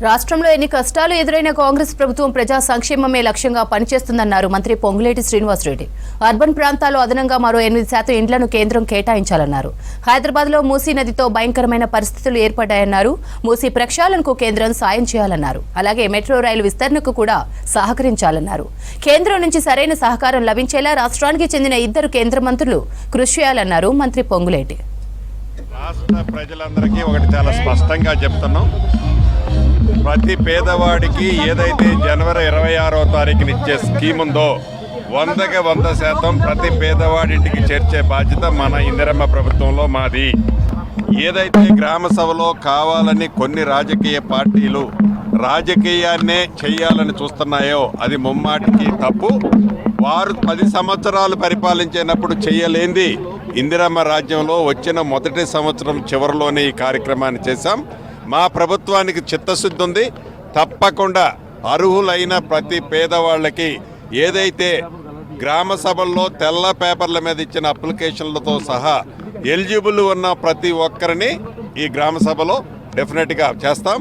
రాష్ట్రంలో ఎన్ని కష్టాలు ఎదురైన కాంగ్రెస్ ప్రభుత్వం ప్రజా సంక్షేమమే లక్ష్యంగా పనిచేస్తుందన్నారు మంత్రి పొంగులేటి శ్రీనివాసరెడ్డి. అర్బన్ ప్రాంతాల్లో అదనంగా మరో 8% ఇండ్లను కేంద్రం కేటాయించాలన్నారు. హైదరాబాద్లో మూసీ నదితో భయంకరమైన పరిస్థితులు ఏర్పడ్డాయన్నారు. మూసీ ప్రక్షాళనకు కేంద్రం సాయం చేయాలన్నారు. అలాగే మెట్రో రైలు విస్తరణకు కూడా సహకరించాలన్నారు. కేంద్రం నుంచి సరైన సహకారం లభించేలా రాష్ట్రానికి చెందిన 2 కేంద్ర మంత్రులు కృషి చేయాలన్నారు మంత్రి పొంగులేటి. రాష్ట్ర ప్రజలందరికీ ఒకటి చాలా స్పష్టంగా చెప్తున్నాం. ప్రతి పేదవాడికి ఏదైతే జనవరి 26వ తారీఖున ఇచ్చే స్కీమ్ ఉందో 100కి 100% ప్రతి పేదవాడింటికి చేర్చే బాధ్యత మన ఇందిరమ్మ ప్రభుత్వంలో మాది. ఏదైతే గ్రామ సభలో కావాలని కొన్ని రాజకీయ పార్టీలు రాజకీయాన్నే చేయాలని చూస్తున్నాయో అది ముమ్మాటికి తప్పు. వారు 10 సంవత్సరాలు పరిపాలించినప్పుడు చేయలేంది ఇందిరమ్మ రాజ్యంలో వచ్చిన మొదటి సంవత్సరం చివరిలోనే ఈ కార్యక్రమాన్ని చేశాం. మా ప్రభుత్వానికి చిత్తశుద్ధి ఉంది. తప్పకుండా అర్హులైన ప్రతి పేదవాళ్ళకి ఏదైతే గ్రామ సభల్లో తెల్ల పేపర్ల మీద ఇచ్చిన అప్లికేషన్లతో సహా ఎలిజిబుల్ ఉన్న ప్రతి ఒక్కరిని ఈ గ్రామ సభలో డెఫినెట్గా చేస్తాం.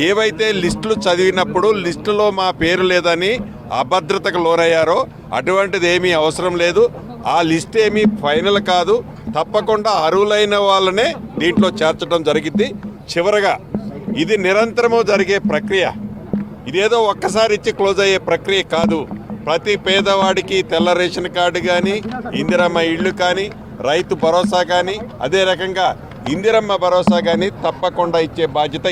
ఏవైతే లిస్టులు చదివినప్పుడు లిస్టులో మా పేరు లేదని అభద్రతకు లోనయ్యారో అటువంటిది ఏమీ అవసరం లేదు. ఆ లిస్ట్ ఏమీ ఫైనల్ కాదు. తప్పకుండా అర్హులైన వాళ్ళనే దీంట్లో చేర్చడం జరిగింది. చివరగా ఇది నిరంతరము జరిగే ప్రక్రియ. ఇదేదో ఒక్కసారి ఇచ్చి క్లోజ్ అయ్యే ప్రక్రియ కాదు. ప్రతి పేదవాడికి తెల్ల రేషన్ కార్డు కానీ, ఇందిరమ్మ ఇళ్ళు కానీ, రైతు భరోసా కానీ, అదే రకంగా ఇందిరమ్మ భరోసా కానీ తప్పకుండా ఇచ్చే బాధ్యత